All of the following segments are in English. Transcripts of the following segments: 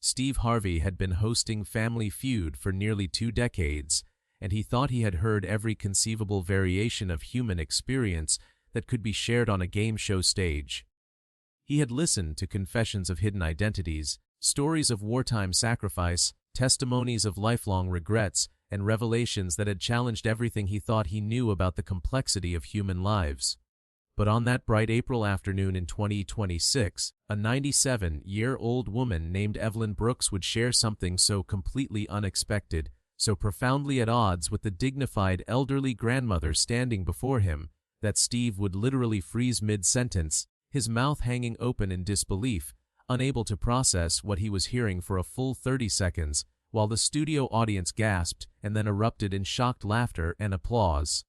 Steve Harvey had been hosting Family Feud for nearly 2 decades, and he thought he had heard every conceivable variation of human experience that could be shared on a game show stage. He had listened to confessions of hidden identities, stories of wartime sacrifice, testimonies of lifelong regrets, and revelations that had challenged everything he thought he knew about the complexity of human lives. But on that bright April afternoon in 2026, a 97-year-old woman named Evelyn Brooks would share something so completely unexpected, so profoundly at odds with the dignified elderly grandmother standing before him, that Steve would literally freeze mid-sentence, his mouth hanging open in disbelief, unable to process what he was hearing for a full 30 seconds, while the studio audience gasped and then erupted in shocked laughter and applause.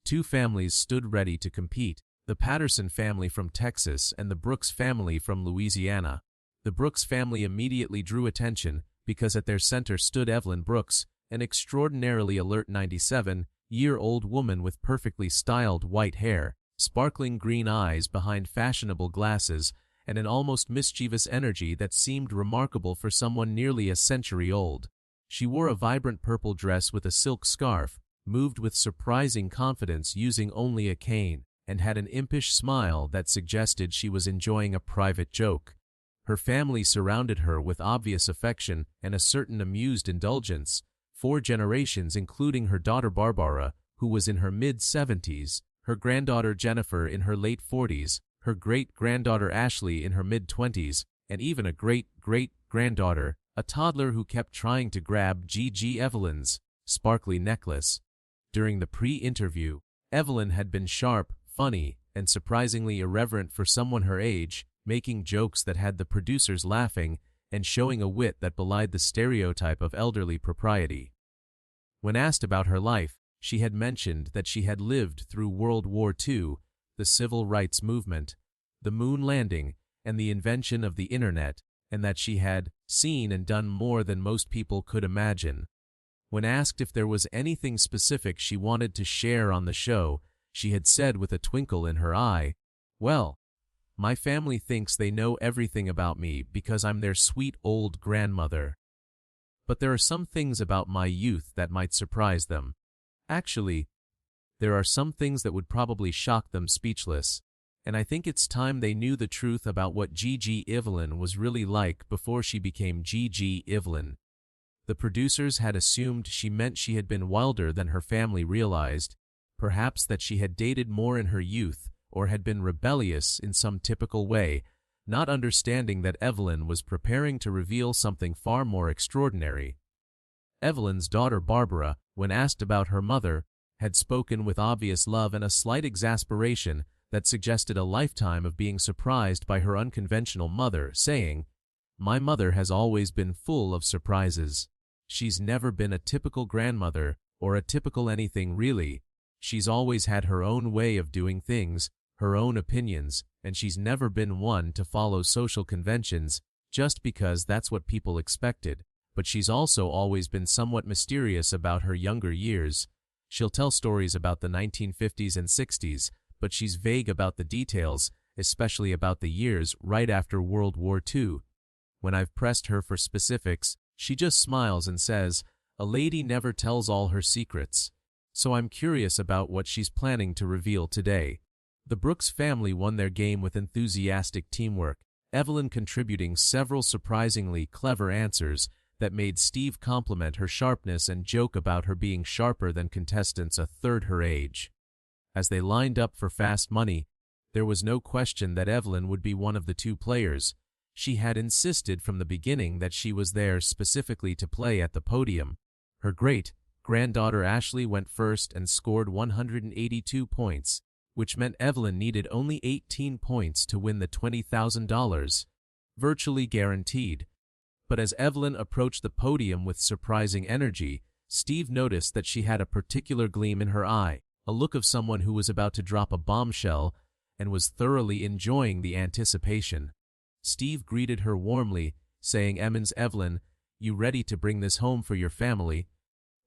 Two families stood ready to compete, the Patterson family from Texas and the Brooks family from Louisiana. The Brooks family immediately drew attention because at their center stood Evelyn Brooks, an extraordinarily alert 97-year-old woman with perfectly styled white hair, sparkling green eyes behind fashionable glasses, and an almost mischievous energy that seemed remarkable for someone nearly a century old. She wore a vibrant purple dress with a silk scarf, moved with surprising confidence using only a cane, and had an impish smile that suggested she was enjoying a private joke. Her family surrounded her with obvious affection and a certain amused indulgence. 4 generations, including her daughter Barbara, who was in her mid-70s, her granddaughter Jennifer in her late 40s, her great-granddaughter Ashley in her mid-20s, and even a great-great-granddaughter, a toddler who kept trying to grab Gigi Evelyn's sparkly necklace. During the pre-interview, Evelyn had been sharp, funny, and surprisingly irreverent for someone her age, making jokes that had the producers laughing and showing a wit that belied the stereotype of elderly propriety. When asked about her life, she had mentioned that she had lived through World War II, the Civil Rights Movement, the moon landing, and the invention of the Internet, and that she had seen and done more than most people could imagine. When asked if there was anything specific she wanted to share on the show, she had said with a twinkle in her eye, "Well, my family thinks they know everything about me because I'm their sweet old grandmother. But there are some things about my youth that might surprise them. Actually, there are some things that would probably shock them speechless, and I think it's time they knew the truth about what Gigi Evelyn was really like before she became Gigi Evelyn." The producers had assumed she meant she had been wilder than her family realized, perhaps that she had dated more in her youth or had been rebellious in some typical way, not understanding that Evelyn was preparing to reveal something far more extraordinary. Evelyn's daughter Barbara, when asked about her mother, had spoken with obvious love and a slight exasperation that suggested a lifetime of being surprised by her unconventional mother, saying, "My mother has always been full of surprises. She's never been a typical grandmother or a typical anything really. She's always had her own way of doing things, her own opinions, and she's never been one to follow social conventions just because that's what people expected. But she's also always been somewhat mysterious about her younger years. She'll tell stories about the 1950s and 60s, but she's vague about the details, especially about the years right after World War II. When I've pressed her for specifics, she just smiles and says, 'A lady never tells all her secrets.' So I'm curious about what she's planning to reveal today." The Brooks family won their game with enthusiastic teamwork, Evelyn contributing several surprisingly clever answers that made Steve compliment her sharpness and joke about her being sharper than contestants a third her age. As they lined up for fast money, there was no question that Evelyn would be one of the 2 players. She had insisted from the beginning that she was there specifically to play at the podium. Her great-granddaughter Ashley went first and scored 182 points, which meant Evelyn needed only 18 points to win the $20,000, virtually guaranteed. But as Evelyn approached the podium with surprising energy, Steve noticed that she had a particular gleam in her eye, a look of someone who was about to drop a bombshell and was thoroughly enjoying the anticipation. Steve greeted her warmly, saying, "Evelyn, you ready to bring this home for your family?"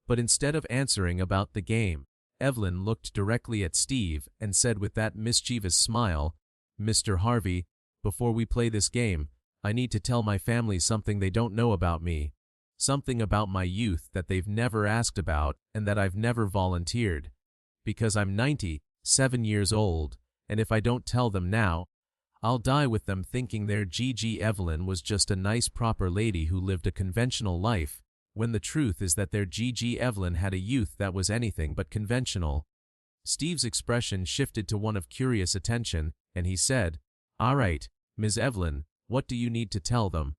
But instead of answering about the game, Evelyn looked directly at Steve and said with that mischievous smile, "Mr. Harvey, before we play this game, I need to tell my family something they don't know about me. Something about my youth that they've never asked about and that I've never volunteered. Because I'm 97 years old, and if I don't tell them now, I'll die with them thinking their Gigi Evelyn was just a nice proper lady who lived a conventional life, when the truth is that their Gigi Evelyn had a youth that was anything but conventional. Steve's expression shifted to one of curious attention, and he said, "All right, Ms. Evelyn, what do you need to tell them?"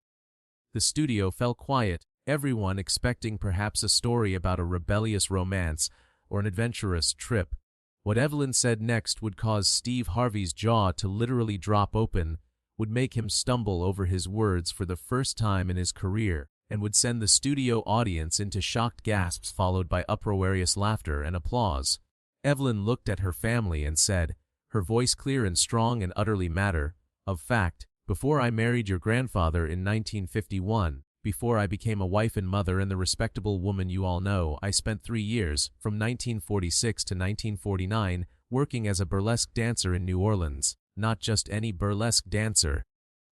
The studio fell quiet, everyone expecting perhaps a story about a rebellious romance or an adventurous trip. What Evelyn said next would cause Steve Harvey's jaw to literally drop open, would make him stumble over his words for the first time in his career, and would send the studio audience into shocked gasps followed by uproarious laughter and applause. Evelyn looked at her family and said, her voice clear and strong and utterly matter of fact, "Before I married your grandfather in 1951, before I became a wife and mother and the respectable woman you all know, I spent 3 years, from 1946 to 1949, working as a burlesque dancer in New Orleans. Not just any burlesque dancer.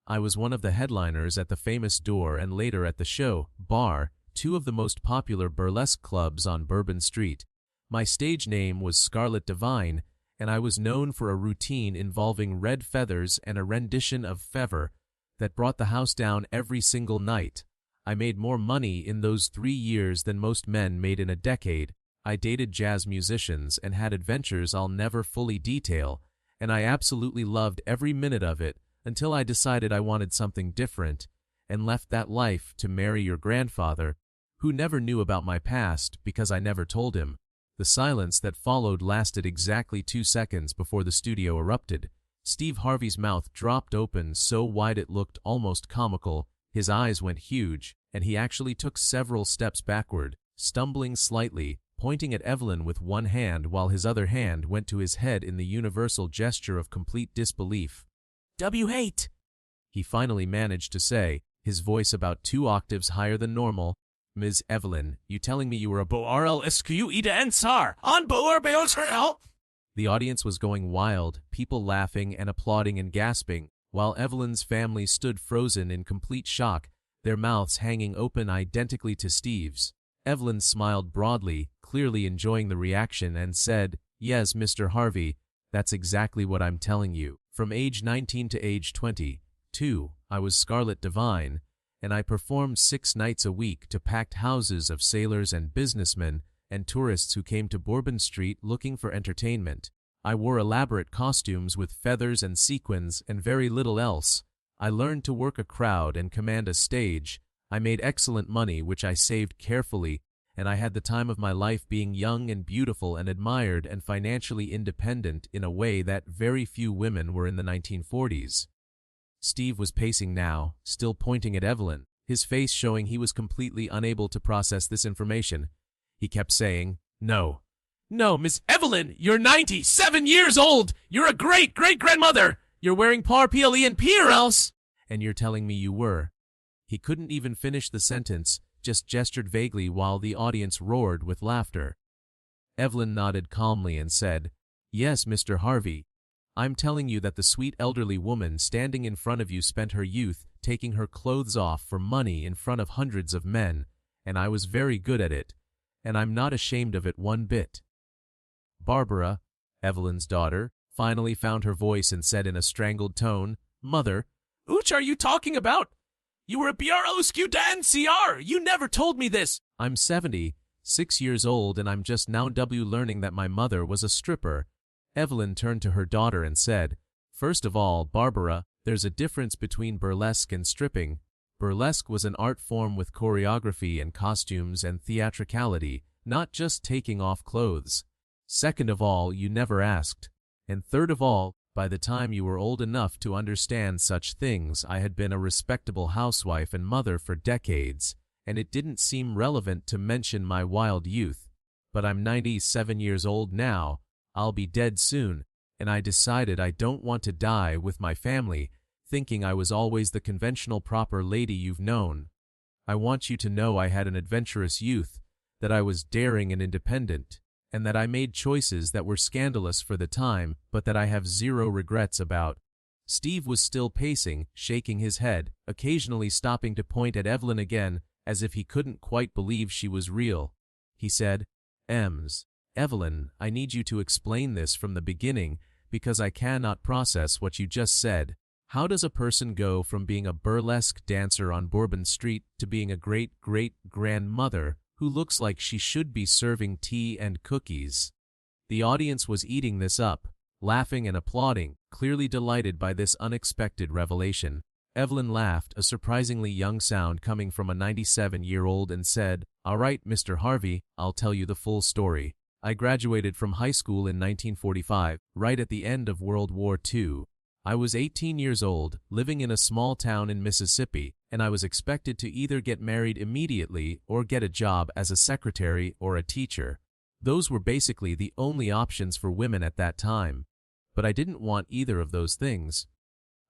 I was one of the headliners at the famous Door and later at the Show Bar, two of the most popular burlesque clubs on Bourbon Street. My stage name was Scarlet Divine, and I was known for a routine involving red feathers and a rendition of Fever that brought the house down every single night. I made more money in those 3 years than most men made in a decade. I dated jazz musicians and had adventures I'll never fully detail, and I absolutely loved every minute of it until I decided I wanted something different and left that life to marry your grandfather, who never knew about my past because I never told him." The silence that followed lasted exactly 2 seconds before the studio erupted. Steve Harvey's mouth dropped open so wide it looked almost comical. His eyes went huge, and he actually took several steps backward, stumbling slightly, pointing at Evelyn with one hand while his other hand went to his head in the universal gesture of complete disbelief. "W-8," he finally managed to say, his voice about 2 octaves higher than normal. "Ms. Evelyn, you telling me you were a BORLSQEDNSAR on BORBEOSRL?" The audience was going wild, people laughing and applauding and gasping, while Evelyn's family stood frozen in complete shock, their mouths hanging open identically to Steve's. Evelyn smiled broadly, clearly enjoying the reaction, and said, "Yes, Mr. Harvey, that's exactly what I'm telling you. From age 19 to age 22, I was Scarlet Divine, and I performed 6 nights a week to packed houses of sailors and businessmen and tourists who came to Bourbon Street looking for entertainment. I wore elaborate costumes with feathers and sequins and very little else. I learned to work a crowd and command a stage. I made excellent money which I saved carefully, and I had the time of my life being young and beautiful and admired and financially independent in a way that very few women were in the 1940s. Steve was pacing now, still pointing at Evelyn, his face showing he was completely unable to process this information. He kept saying, "No. No, Miss Evelyn, you're 97 years old! You're a great-great-grandmother! You're wearing PAR-PLE and P or else!" "And you're telling me you were." He couldn't even finish the sentence, just gestured vaguely while the audience roared with laughter. Evelyn nodded calmly and said, "Yes, Mr. Harvey. I'm telling you that the sweet elderly woman standing in front of you spent her youth taking her clothes off for money in front of hundreds of men, and I was very good at it, and I'm not ashamed of it one bit." Barbara, Evelyn's daughter, finally found her voice and said in a strangled tone, "Mother, ooch are you talking about? You were a BROSQ-DAN-CR! You never told me this!" "I'm 76 years old, and I'm just now learning that my mother was a stripper." Evelyn turned to her daughter and said, "First of all, Barbara, there's a difference between burlesque and stripping. Burlesque was an art form with choreography and costumes and theatricality, not just taking off clothes. Second of all, you never asked. And third of all, by the time you were old enough to understand such things, I had been a respectable housewife and mother for decades, and it didn't seem relevant to mention my wild youth. But I'm 97 years old now, I'll be dead soon, and I decided I don't want to die with my family, thinking I was always the conventional proper lady you've known. I want you to know I had an adventurous youth, that I was daring and independent, and that I made choices that were scandalous for the time, but that I have zero regrets about. Steve was still pacing, shaking his head, occasionally stopping to point at Evelyn again, as if he couldn't quite believe she was real. He said, Evelyn, I need you to explain this from the beginning, because I cannot process what you just said. How does a person go from being a burlesque dancer on Bourbon Street to being a great-great-grandmother who looks like she should be serving tea and cookies? The audience was eating this up, laughing and applauding, clearly delighted by this unexpected revelation. Evelyn laughed, a surprisingly young sound coming from a 97-year-old, and said, "All right, Mr. Harvey, I'll tell you the full story. I graduated from high school in 1945, right at the end of World War II. I was 18 years old, living in a small town in Mississippi, and I was expected to either get married immediately or get a job as a secretary or a teacher. Those were basically the only options for women at that time. But I didn't want either of those things.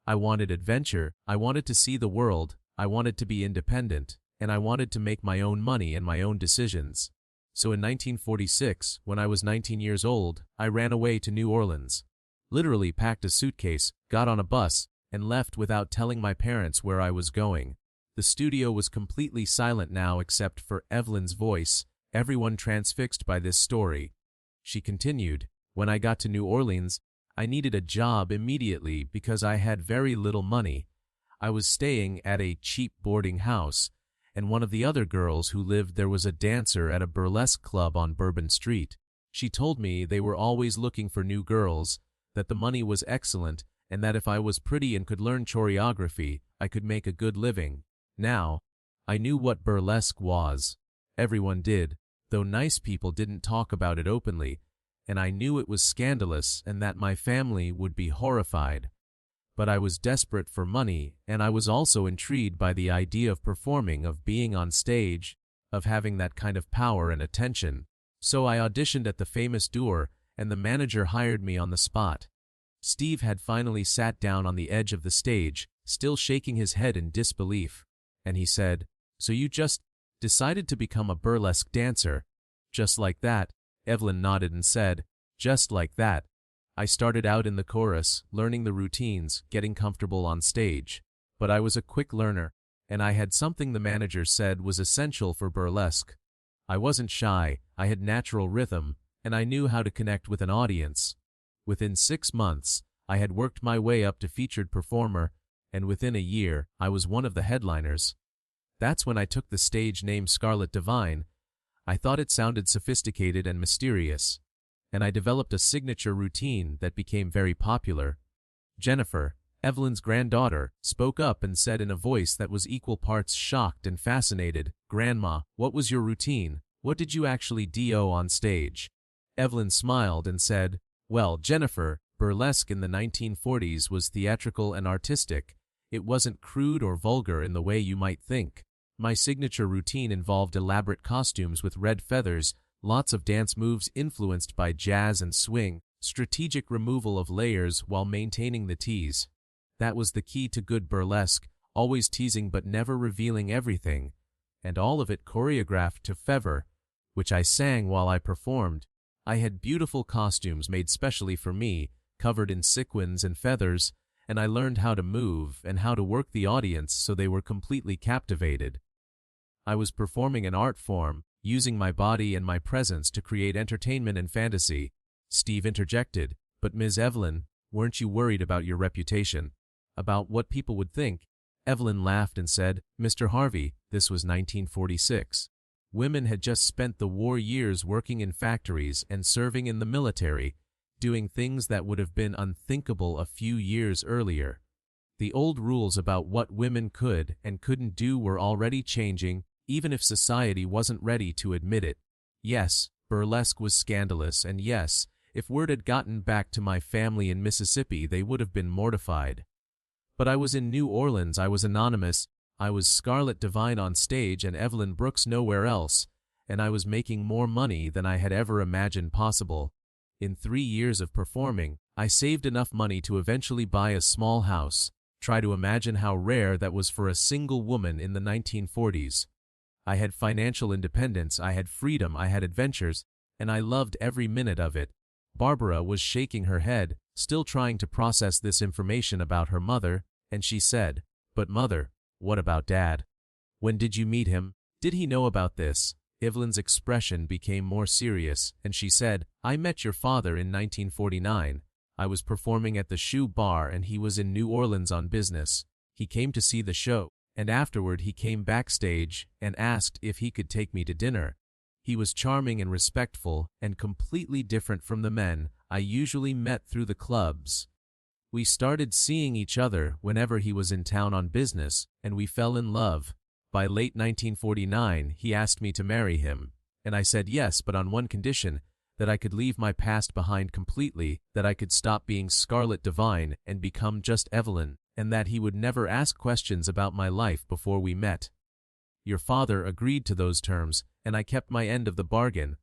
I wanted adventure, I wanted to see the world, I wanted to be independent, and I wanted to make my own money and my own decisions. So in 1946, when I was 19 years old, I ran away to New Orleans. Literally packed a suitcase, got on a bus, and left without telling my parents where I was going. The studio was completely silent now except for Evelyn's voice, everyone transfixed by this story. She continued, "When I got to New Orleans, I needed a job immediately because I had very little money. I was staying at a cheap boarding house, and one of the other girls who lived there was a dancer at a burlesque club on Bourbon Street. She told me they were always looking for new girls, that the money was excellent, and that if I was pretty and could learn choreography, I could make a good living. Now, I knew what burlesque was. Everyone did, though nice people didn't talk about it openly, and I knew it was scandalous and that my family would be horrified. But I was desperate for money, and I was also intrigued by the idea of performing, of being on stage, of having that kind of power and attention. So I auditioned at the famous Door, and the manager hired me on the spot." Steve had finally sat down on the edge of the stage, still shaking his head in disbelief, and he said, "So you just decided to become a burlesque dancer?" "Just like that," Evelyn nodded and said, "just like that. I started out in the chorus, learning the routines, getting comfortable on stage. But I was a quick learner, and I had something the manager said was essential for burlesque. I wasn't shy, I had natural rhythm, and I knew how to connect with an audience. Within 6 months, I had worked my way up to featured performer, and within a year, I was one of the headliners. That's when I took the stage name Scarlet Divine. I thought it sounded sophisticated and mysterious, and I developed a signature routine that became very popular." Jennifer, Evelyn's granddaughter, spoke up and said in a voice that was equal parts shocked and fascinated, "Grandma, what was your routine? What did you actually do on stage?" Evelyn smiled and said, "Well, Jennifer, burlesque in the 1940s was theatrical and artistic. It wasn't crude or vulgar in the way you might think. My signature routine involved elaborate costumes with red feathers, lots of dance moves influenced by jazz and swing, strategic removal of layers while maintaining the tease. That was the key to good burlesque, always teasing but never revealing everything, and all of it choreographed to fervor, which I sang while I performed. I had beautiful costumes made specially for me, covered in sequins and feathers, and I learned how to move and how to work the audience so they were completely captivated. I was performing an art form, using my body and my presence to create entertainment and fantasy." Steve interjected, "But Ms. Evelyn, weren't you worried about your reputation? About what people would think?" Evelyn laughed and said, "Mr. Harvey, this was 1946. Women had just spent the war years working in factories and serving in the military, doing things that would have been unthinkable a few years earlier. The old rules about what women could and couldn't do were already changing, even if society wasn't ready to admit it. Yes, burlesque was scandalous, and yes, if word had gotten back to my family in Mississippi, they would have been mortified. But I was in New Orleans, I was anonymous, I was Scarlet Divine on stage and Evelyn Brooks nowhere else, and I was making more money than I had ever imagined possible. In 3 years of performing, I saved enough money to eventually buy a small house. Try to imagine how rare that was for a single woman in the 1940s. I had financial independence, I had freedom, I had adventures, and I loved every minute of it." Barbara was shaking her head, still trying to process this information about her mother, and she said, "But mother, what about Dad? When did you meet him? Did he know about this?" Evelyn's expression became more serious, and she said, "I met your father in 1949. I was performing at the Shoe Bar and he was in New Orleans on business. He came to see the show, and afterward he came backstage and asked if he could take me to dinner. He was charming and respectful and completely different from the men I usually met through the clubs. We started seeing each other whenever he was in town on business, and we fell in love. By late 1949, he asked me to marry him, and I said yes, but on one condition, that I could leave my past behind completely, that I could stop being Scarlet Divine and become just Evelyn, and that he would never ask questions about my life before we met. Your father agreed to those terms, and I kept my end of the bargain.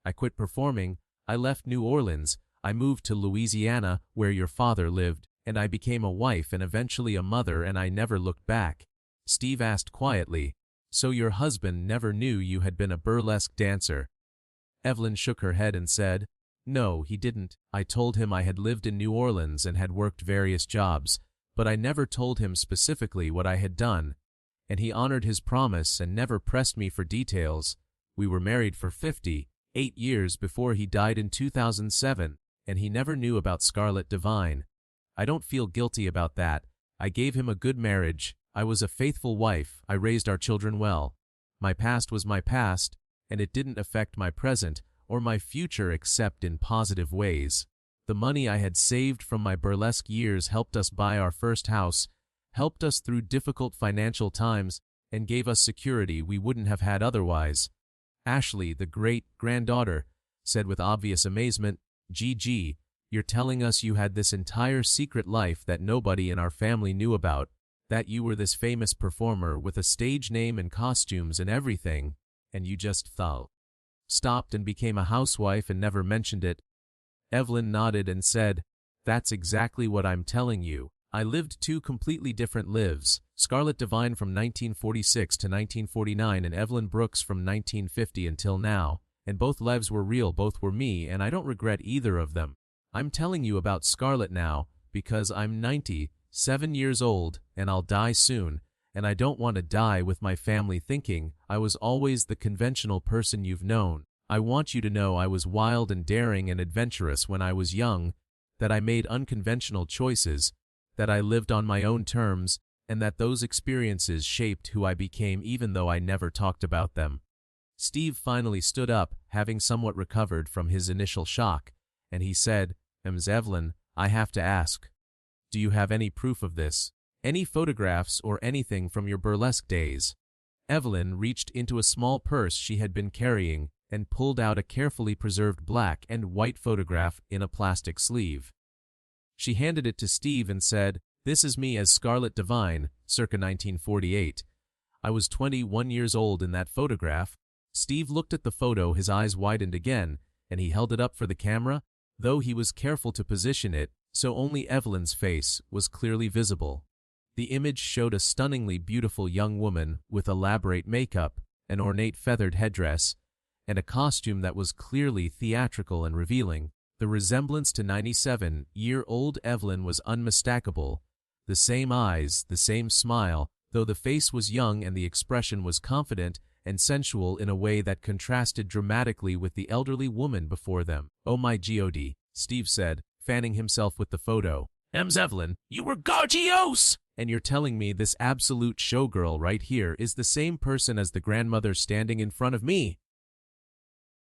I quit performing, I left New Orleans, I moved to Louisiana, where your father lived, and I became a wife and eventually a mother, and I never looked back." Steve asked quietly, "So your husband never knew you had been a burlesque dancer?" Evelyn shook her head and said, "No, he didn't. I told him I had lived in New Orleans and had worked various jobs, but I never told him specifically what I had done, and he honored his promise and never pressed me for details. We were married for 58 years before he died in 2007, and he never knew about Scarlet Divine. I don't feel guilty about that. I gave him a good marriage. I was a faithful wife. I raised our children well. My past was my past, and it didn't affect my present or my future except in positive ways. The money I had saved from my burlesque years helped us buy our first house, helped us through difficult financial times, and gave us security we wouldn't have had otherwise." Ashley, the great-granddaughter, said with obvious amazement, "Gigi, you're telling us you had this entire secret life that nobody in our family knew about, that you were this famous performer with a stage name and costumes and everything, and you just stopped and became a housewife and never mentioned it?" Evelyn nodded and said, "That's exactly what I'm telling you. I lived two completely different lives, Scarlet Divine from 1946 to 1949 and Evelyn Brooks from 1950 until now, and both lives were real, both were me, and I don't regret either of them. I'm telling you about Scarlet now because I'm 97 years old and I'll die soon, and I don't want to die with my family thinking I was always the conventional person you've known. I want you to know I was wild and daring and adventurous when I was young, that I made unconventional choices, that I lived on my own terms, and that those experiences shaped who I became even though I never talked about them." Steve finally stood up, having somewhat recovered from his initial shock, and he said, "Ms. Evelyn, I have to ask, do you have any proof of this? Any photographs or anything from your burlesque days?" Evelyn reached into a small purse she had been carrying and pulled out a carefully preserved black and white photograph in a plastic sleeve. She handed it to Steve and said, "This is me as Scarlet Divine, circa 1948. I was 21 years old in that photograph." Steve looked at the photo, his eyes widened again, and he held it up for the camera, though he was careful to position it so only Evelyn's face was clearly visible. The image showed a stunningly beautiful young woman with elaborate makeup, an ornate feathered headdress, and a costume that was clearly theatrical and revealing. The resemblance to 97-year-old Evelyn was unmistakable. The same eyes, the same smile, though the face was young and the expression was confident and sensual in a way that contrasted dramatically with the elderly woman before them. "Oh my God," Steve said, fanning himself with the photo. "Ms. Evelyn, you were gorgeous! And you're telling me this absolute showgirl right here is the same person as the grandmother standing in front of me?"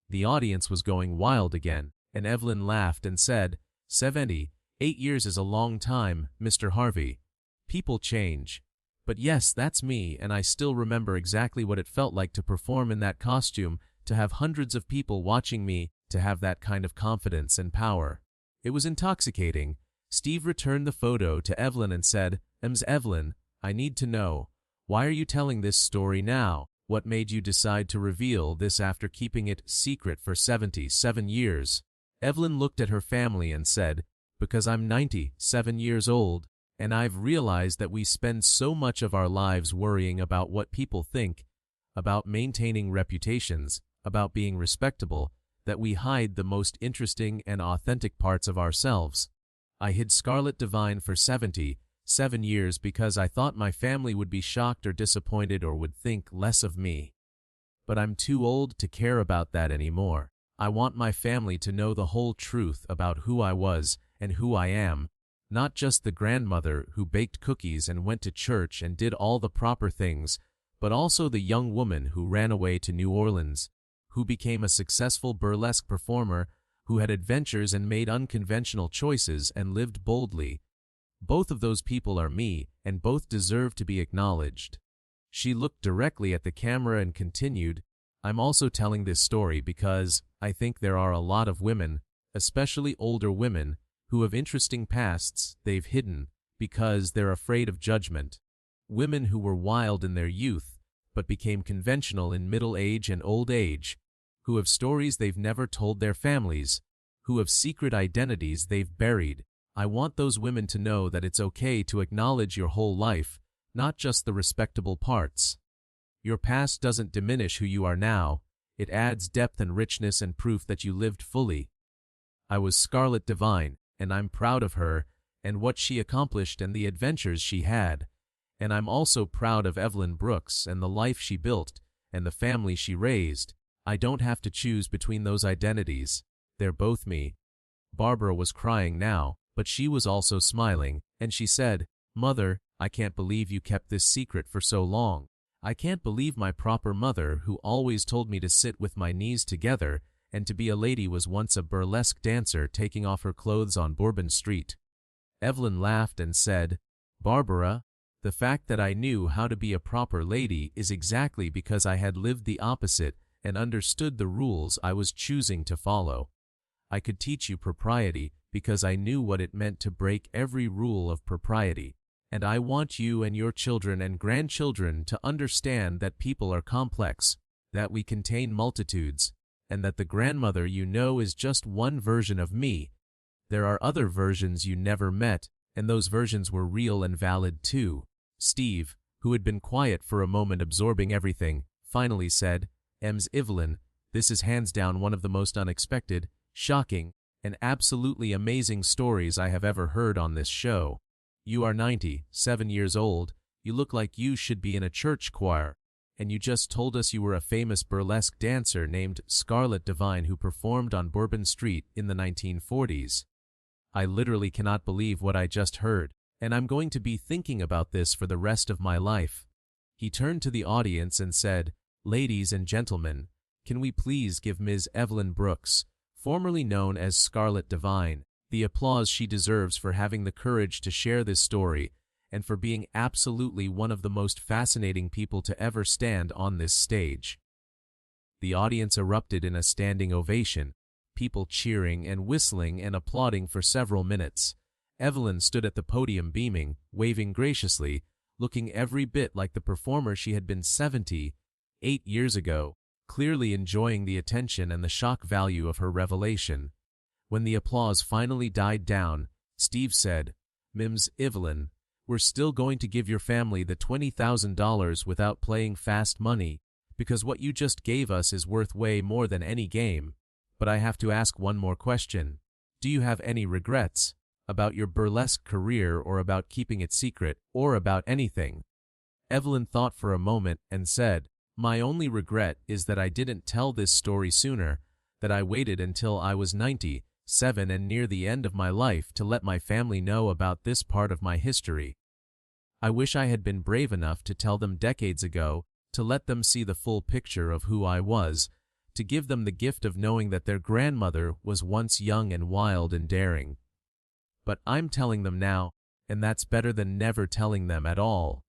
The audience was going wild again, and Evelyn laughed and said, 78 years is a long time, Mr. Harvey. People change. But yes, that's me, and I still remember exactly what it felt like to perform in that costume, to have hundreds of people watching me, to have that kind of confidence and power. It was intoxicating." Steve returned the photo to Evelyn and said, "Ms. Evelyn, I need to know, why are you telling this story now? What made you decide to reveal this after keeping it secret for 77 years? Evelyn looked at her family and said, "Because I'm 97 years old, and I've realized that we spend so much of our lives worrying about what people think, about maintaining reputations, about being respectable, that we hide the most interesting and authentic parts of ourselves. I hid Scarlet Divine for 77 years because I thought my family would be shocked or disappointed or would think less of me. But I'm too old to care about that anymore. I want my family to know the whole truth about who I was and who I am, not just the grandmother who baked cookies and went to church and did all the proper things, but also the young woman who ran away to New Orleans, who became a successful burlesque performer, who had adventures and made unconventional choices and lived boldly. Both of those people are me, and both deserve to be acknowledged. She looked directly at the camera and continued, I'm also telling this story because I think there are a lot of women, especially older women, who have interesting pasts they've hidden because they're afraid of judgment. Women who were wild in their youth, but became conventional in middle age and old age, who have stories they've never told their families, who have secret identities they've buried. I want those women to know that it's okay to acknowledge your whole life, not just the respectable parts. Your past doesn't diminish who you are now, it adds depth and richness and proof that you lived fully. I was Scarlet Divine, and I'm proud of her, and what she accomplished and the adventures she had. And I'm also proud of Evelyn Brooks and the life she built, and the family she raised. I don't have to choose between those identities. They're both me. Barbara was crying now, but she was also smiling, and she said, Mother, I can't believe you kept this secret for so long. I can't believe my proper mother, who always told me to sit with my knees together and to be a lady, was once a burlesque dancer taking off her clothes on Bourbon Street. Evelyn laughed and said, Barbara, the fact that I knew how to be a proper lady is exactly because I had lived the opposite and understood the rules I was choosing to follow. I could teach you propriety because I knew what it meant to break every rule of propriety. And I want you and your children and grandchildren to understand that people are complex, that we contain multitudes, and that the grandmother you know is just one version of me. There are other versions you never met, and those versions were real and valid too. Steve, who had been quiet for a moment absorbing everything, finally said, Evelyn, this is hands down one of the most unexpected, shocking, and absolutely amazing stories I have ever heard on this show. You are 97 years old, you look like you should be in a church choir, and you just told us you were a famous burlesque dancer named Scarlet Divine who performed on Bourbon Street in the 1940s. I literally cannot believe what I just heard, and I'm going to be thinking about this for the rest of my life. He turned to the audience and said, Ladies and gentlemen, can we please give Ms. Evelyn Brooks, formerly known as Scarlet Divine, the applause she deserves for having the courage to share this story and for being absolutely one of the most fascinating people to ever stand on this stage. The audience erupted in a standing ovation, people cheering and whistling and applauding for several minutes. Evelyn stood at the podium beaming, waving graciously, looking every bit like the performer she had been 78 years ago, clearly enjoying the attention and the shock value of her revelation. When the applause finally died down, Steve said, Ms. Evelyn, we're still going to give your family the $20,000 without playing fast money, because what you just gave us is worth way more than any game. But I have to ask one more question. Do you have any regrets about your burlesque career or about keeping it secret or about anything? Evelyn thought for a moment and said, My only regret is that I didn't tell this story sooner, that I waited until I was 97 and near the end of my life to let my family know about this part of my history. I wish I had been brave enough to tell them decades ago, to let them see the full picture of who I was, to give them the gift of knowing that their grandmother was once young and wild and daring. But I'm telling them now, and that's better than never telling them at all.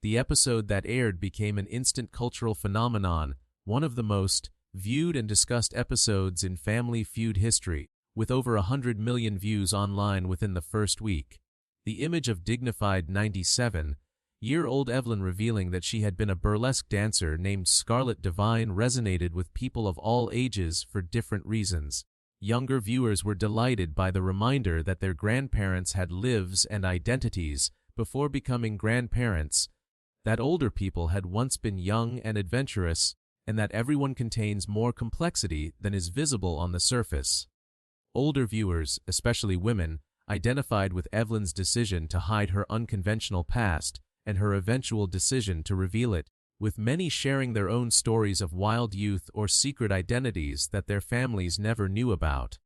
The episode that aired became an instant cultural phenomenon, one of the most viewed and discussed episodes in Family Feud history, with over 100 million views online within the first week. The image of dignified 97-year-old Evelyn revealing that she had been a burlesque dancer named Scarlet Divine resonated with people of all ages for different reasons. Younger viewers were delighted by the reminder that their grandparents had lives and identities before becoming grandparents, that older people had once been young and adventurous, and that everyone contains more complexity than is visible on the surface. Older viewers, especially women, identified with Evelyn's decision to hide her unconventional past and her eventual decision to reveal it, with many sharing their own stories of wild youth or secret identities that their families never knew about.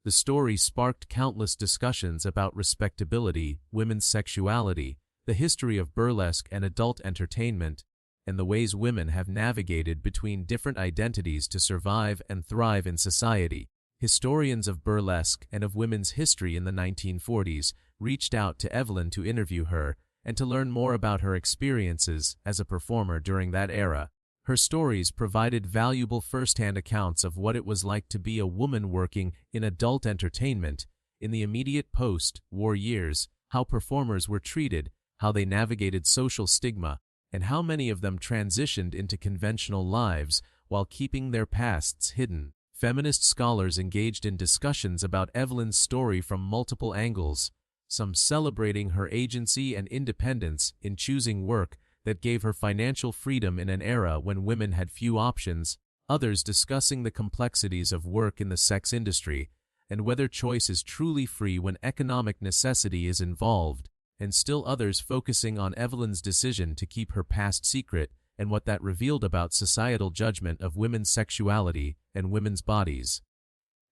The story sparked countless discussions about respectability, women's sexuality, the history of burlesque and adult entertainment, and the ways women have navigated between different identities to survive and thrive in society. Historians of burlesque and of women's history in the 1940s reached out to Evelyn to interview her and to learn more about her experiences as a performer during that era. Her stories provided valuable first-hand accounts of what it was like to be a woman working in adult entertainment in the immediate post-war years, how performers were treated, how they navigated social stigma, and how many of them transitioned into conventional lives while keeping their pasts hidden. Feminist scholars engaged in discussions about Evelyn's story from multiple angles, some celebrating her agency and independence in choosing work that gave her financial freedom in an era when women had few options, others discussing the complexities of work in the sex industry and whether choice is truly free when economic necessity is involved, and still others focusing on Evelyn's decision to keep her past secret and what that revealed about societal judgment of women's sexuality and women's bodies.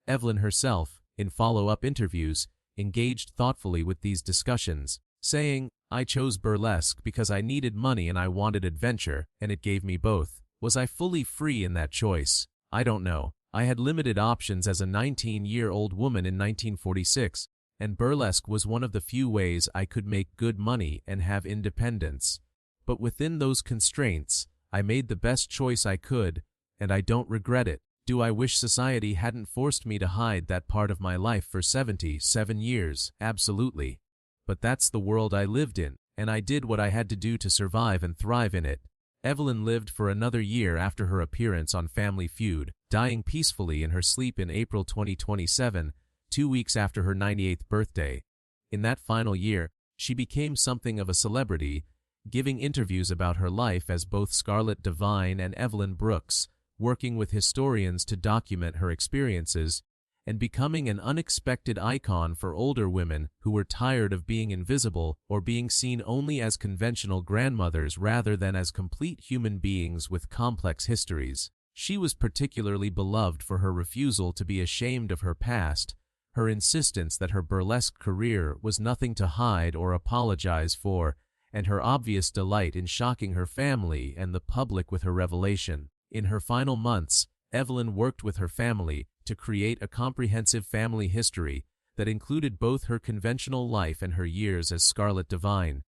Evelyn herself, in follow-up interviews, engaged thoughtfully with these discussions, saying, "I chose burlesque because I needed money and I wanted adventure, and it gave me both. Was I fully free in that choice? I don't know. I had limited options as a 19-year-old woman in 1946, and burlesque was one of the few ways I could make good money and have independence. But within those constraints, I made the best choice I could, and I don't regret it. Do I wish society hadn't forced me to hide that part of my life for 77 years? Absolutely. But that's the world I lived in, and I did what I had to do to survive and thrive in it." Evelyn lived for another year after her appearance on Family Feud, dying peacefully in her sleep in April 2027, 2 weeks after her 98th birthday. In that final year, she became something of a celebrity, giving interviews about her life as both Scarlett Devine and Evelyn Brooks, working with historians to document her experiences, and becoming an unexpected icon for older women who were tired of being invisible or being seen only as conventional grandmothers rather than as complete human beings with complex histories. She was particularly beloved for her refusal to be ashamed of her past, her insistence that her burlesque career was nothing to hide or apologize for, and her obvious delight in shocking her family and the public with her revelation. In her final months, Evelyn worked with her family to create a comprehensive family history that included both her conventional life and her years as Scarlett Devine.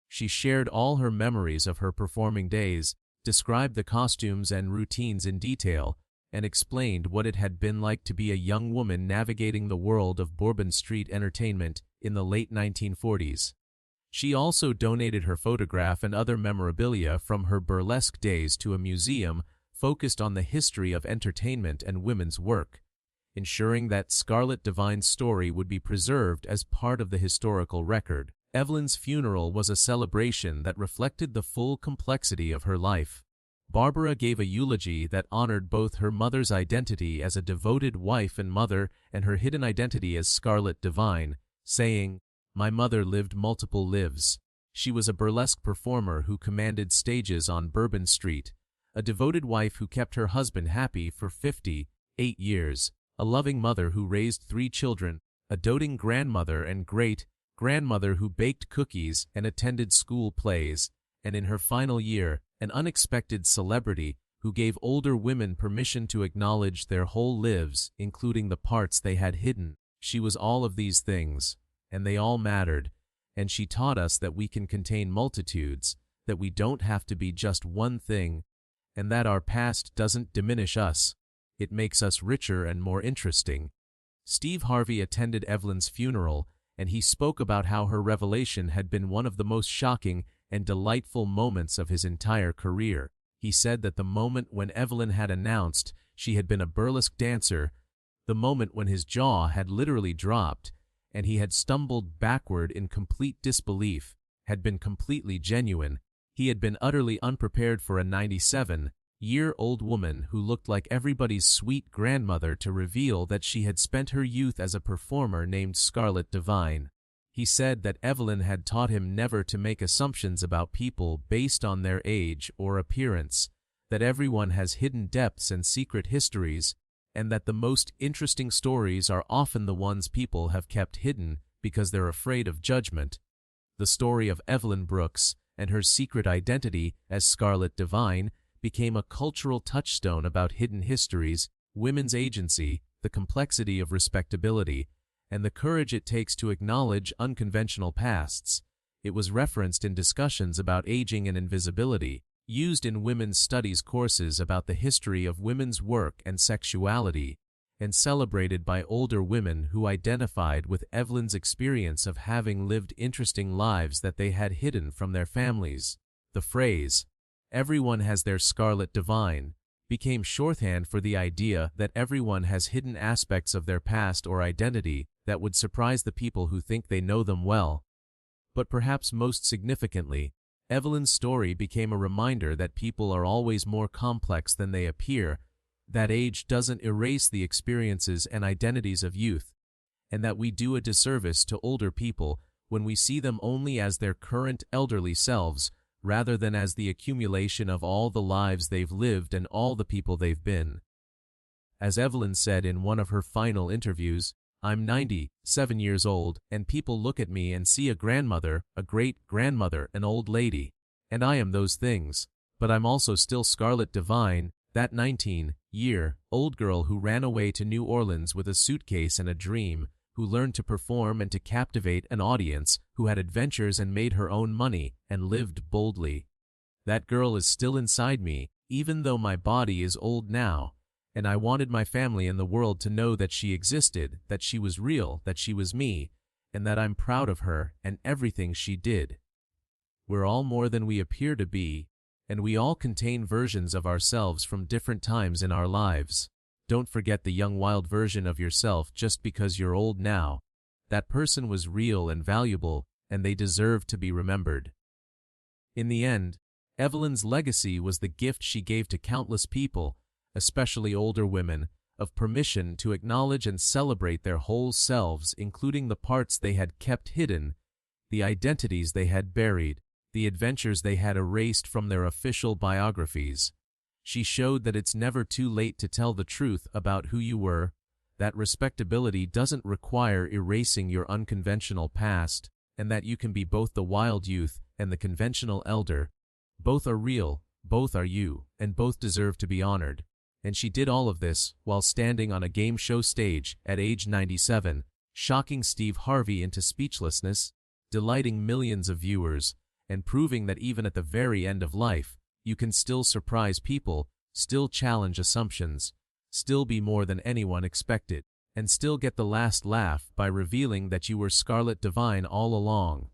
She shared all her memories of her performing days, described the costumes and routines in detail, and explained what it had been like to be a young woman navigating the world of Bourbon Street entertainment in the late 1940s. She also donated her photograph and other memorabilia from her burlesque days to a museum focused on the history of entertainment and women's work, ensuring that Scarlett Devine's story would be preserved as part of the historical record. Evelyn's funeral was a celebration that reflected the full complexity of her life. Barbara gave a eulogy that honored both her mother's identity as a devoted wife and mother and her hidden identity as Scarlett Devine, saying, "My mother lived multiple lives. She was a burlesque performer who commanded stages on Bourbon Street, a devoted wife who kept her husband happy for 58 years, a loving mother who raised 3 children, a doting grandmother and great-grandmother who baked cookies and attended school plays, and in her final year, an unexpected celebrity who gave older women permission to acknowledge their whole lives, including the parts they had hidden. She was all of these things, and they all mattered, and she taught us that we can contain multitudes, that we don't have to be just one thing, and that our past doesn't diminish us. It makes us richer and more interesting." Steve Harvey attended Evelyn's funeral, and he spoke about how her revelation had been one of the most shocking and delightful moments of his entire career. He said that the moment when Evelyn had announced she had been a burlesque dancer, the moment when his jaw had literally dropped, and he had stumbled backward in complete disbelief, had been completely genuine. He had been utterly unprepared for a 97 19-year-old woman who looked like everybody's sweet grandmother to reveal that she had spent her youth as a performer named Scarlett Devine. He said that Evelyn had taught him never to make assumptions about people based on their age or appearance, that everyone has hidden depths and secret histories, and that the most interesting stories are often the ones people have kept hidden because they're afraid of judgment. The story of Evelyn Brooks and her secret identity as Scarlett Devine became a cultural touchstone about hidden histories, women's agency, the complexity of respectability, and the courage it takes to acknowledge unconventional pasts. It was referenced in discussions about aging and invisibility, used in women's studies courses about the history of women's work and sexuality, and celebrated by older women who identified with Evelyn's experience of having lived interesting lives that they had hidden from their families. The phrase, "everyone has their Scarlett Devine," became shorthand for the idea that everyone has hidden aspects of their past or identity that would surprise the people who think they know them well. But perhaps most significantly, Evelyn's story became a reminder that people are always more complex than they appear, that age doesn't erase the experiences and identities of youth, and that we do a disservice to older people when we see them only as their current elderly selves, rather than as the accumulation of all the lives they've lived and all the people they've been. As Evelyn said in one of her final interviews, "I'm 97 years old, and people look at me and see a grandmother, a great-grandmother, an old lady. And I am those things. But I'm also still Scarlett Devine, that 19-year-old girl who ran away to New Orleans with a suitcase and a dream, who learned to perform and to captivate an audience, who had adventures and made her own money, and lived boldly. That girl is still inside me, even though my body is old now. And I wanted my family and the world to know that she existed, that she was real, that she was me, and that I'm proud of her and everything she did." We're all more than we appear to be, and we all contain versions of ourselves from different times in our lives. Don't forget the young wild version of yourself just because you're old now. That person was real and valuable, and they deserve to be remembered. In the end, Evelyn's legacy was the gift she gave to countless people, especially older women, of permission to acknowledge and celebrate their whole selves, including the parts they had kept hidden, the identities they had buried, the adventures they had erased from their official biographies. She showed that it's never too late to tell the truth about who you were, that respectability doesn't require erasing your unconventional past, and that you can be both the wild youth and the conventional elder. Both are real, both are you, and both deserve to be honored. And she did all of this while standing on a game show stage at age 97, shocking Steve Harvey into speechlessness, delighting millions of viewers, and proving that even at the very end of life, you can still surprise people, still challenge assumptions, still be more than anyone expected, and still get the last laugh by revealing that you were Scarlett Devine all along.